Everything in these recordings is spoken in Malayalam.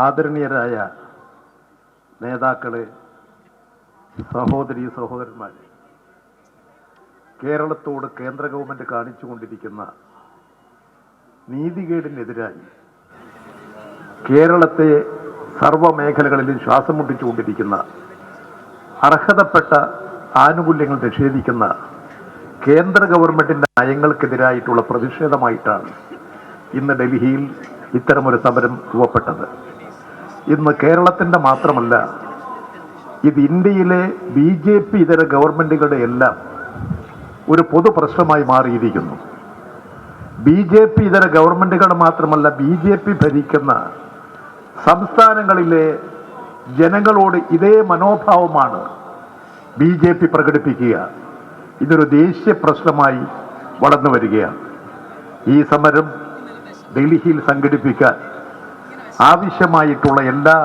ആദരണീയരായ നേതാക്കളെ, സഹോദരീ സഹോദരന്മാരെ, കേരളത്തോട് കേന്ദ്ര ഗവൺമെന്റ് കാണിച്ചുകൊണ്ടിരിക്കുന്ന നീതികേടിനെതിരായി കേരളത്തെ സർവ്വമേഖലകളിലും ശ്വാസം മുട്ടിച്ചുകൊണ്ടിരിക്കുന്ന, അർഹതപ്പെട്ട ആനുകൂല്യങ്ങൾ നിഷേധിക്കുന്ന കേന്ദ്ര ഗവൺമെന്റിന്റെ നയങ്ങൾക്കെതിരായിട്ടുള്ള പ്രതിഷേധമായിട്ടാണ് ഇന്ന് ഡൽഹിയിൽ ഇത്തരമൊരു സമരം രൂപപ്പെട്ടത്. ഇന്ന് കേരളത്തിൻ്റെ മാത്രമല്ല, ഇത് ഇന്ത്യയിലെ BJP ഇതര ഗവൺമെന്റുകളുടെ എല്ലാം ഒരു പൊതു പ്രശ്നമായി മാറിയിരിക്കുന്നു. BJP ഇതര ഗവൺമെന്റുകൾ മാത്രമല്ല, BJP ഭരിക്കുന്ന സംസ്ഥാനങ്ങളിലെ ജനങ്ങളോട് ഇതേ മനോഭാവമാണ് BJP പ്രകടിപ്പിക്കുക. ഇതൊരു ദേശീയ പ്രശ്നമായി വളർന്നു വരികയാണ്. ഈ സമരം ഡൽഹിയിൽ സംഘടിപ്പിക്കാൻ ആവശ്യമായിട്ടുള്ള എല്ലാ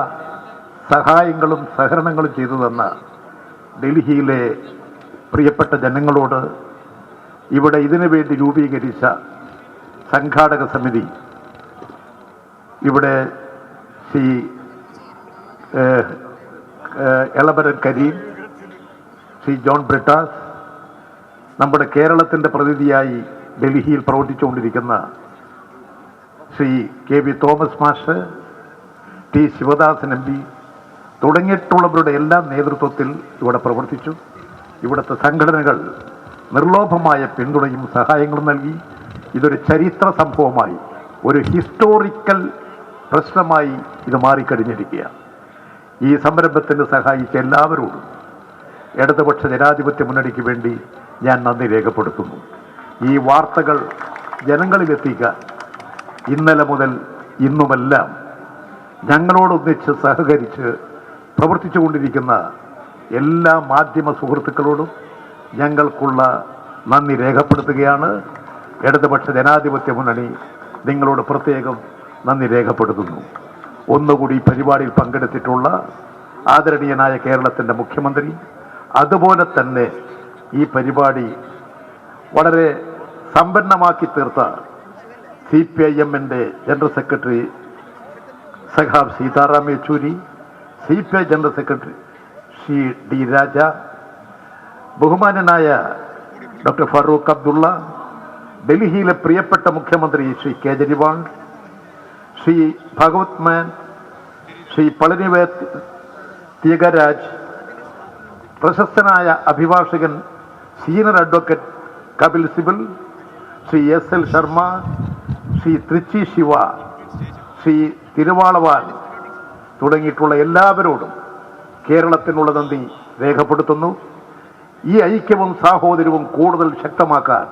സഹായങ്ങളും സഹകരണങ്ങളും ചെയ്തു തന്ന ഡൽഹിയിലെ പ്രിയപ്പെട്ട ജനങ്ങളോട് ഇവിടെ ഇതിനു വേണ്ടി രൂപീകരിച്ച സംഘാടക സമിതി, ഇവിടെ ശ്രീ എളമരം കരീം, ശ്രീ ജോൺ ബ്രിട്ടാസ്, നമ്മുടെ കേരളത്തിൻ്റെ പ്രതിനിധിയായി ഡൽഹിയിൽ പ്രവർത്തിച്ചുകൊണ്ടിരിക്കുന്ന Shri KV Thomas master, T Sivadasan MP തുടങ്ങിയിട്ടുള്ളവരുടെ എല്ലാം നേതൃത്വത്തിൽ ഇവിടെ പ്രവർത്തിച്ചു. ഇവിടുത്തെ സംഘടനകൾ നിർലോഭമായ പിന്തുണയും സഹായങ്ങളും നൽകി. ഇതൊരു ചരിത്ര സംഭവമായി, ഒരു ഹിസ്റ്റോറിക്കൽ പ്രശ്നമായി ഇത് മാറിക്കഴിഞ്ഞിരിക്കുകയാണ്. ഈ സംരംഭത്തിന് സഹായിച്ച എല്ലാവരോടും ഇടതുപക്ഷ ജനാധിപത്യ മുന്നണിക്ക് വേണ്ടി ഞാൻ നന്ദി രേഖപ്പെടുത്തുന്നു. ഈ വാർത്തകൾ ജനങ്ങളിലെത്തിക്കാൻ ഇന്നലെ മുതൽ ഇന്നുമെല്ലാം ഞങ്ങളോടൊന്നിച്ച് സഹകരിച്ച് പ്രവർത്തിച്ചുകൊണ്ടിരിക്കുന്ന എല്ലാ മാധ്യമ സുഹൃത്തുക്കളോടും ഞങ്ങൾക്കുള്ള നന്ദി രേഖപ്പെടുത്തുകയാണ്. ഇടതുപക്ഷ ജനാധിപത്യ മുന്നണി നിങ്ങളോട് പ്രത്യേകം നന്ദി രേഖപ്പെടുത്തുന്നു. ഒന്നുകൂടി പരിപാടിയിൽ പങ്കെടുത്തിട്ടുള്ള ആദരണീയനായ കേരളത്തിൻ്റെ മുഖ്യമന്ത്രി, അതുപോലെ തന്നെ ഈ പരിപാടി വളരെ സമ്പന്നമാക്കി തീർത്ത CPIM-ൻ്റെ ജനറൽ സെക്രട്ടറി സഖാബ് Sitaram Yechury, CPI general secretary Shri D Raja, ബഹുമാനനായ ഡോക്ടർ ഫറൂഖ് അബ്ദുള്ള, ഡൽഹിയിലെ പ്രിയപ്പെട്ട മുഖ്യമന്ത്രി ശ്രീ കേജ്രിവാൾ, ശ്രീ ഭഗവത് മാൻ, ശ്രീ പളനിവേത് ത്യഗരാജ്, പ്രശസ്തനായ അഭിഭാഷകൻ senior advocate Kapil Sibal, Shri SL Sharma, Shri Trichy Siva, Shri Thirumavalavan തുടങ്ങിയിട്ടുള്ള എല്ലാവരോടും കേരളത്തിനുള്ള നന്ദി രേഖപ്പെടുത്തുന്നു. ഈ ഐക്യവും സാഹോദര്യവും കൂടുതൽ ശക്തമാക്കാൻ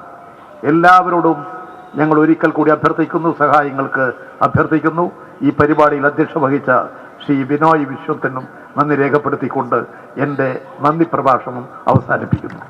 എല്ലാവരോടും ഞങ്ങൾ ഒരിക്കൽ കൂടി സഹായങ്ങൾക്ക് അഭ്യർത്ഥിക്കുന്നു. ഈ പരിപാടിയിൽ അധ്യക്ഷത വഹിച്ച ശ്രീ ബിനോയ് വിശ്വത്തിനും നന്ദി രേഖപ്പെടുത്തിക്കൊണ്ട് എൻ്റെ നന്ദി പ്രഭാഷണം അവസാനിപ്പിക്കുന്നു.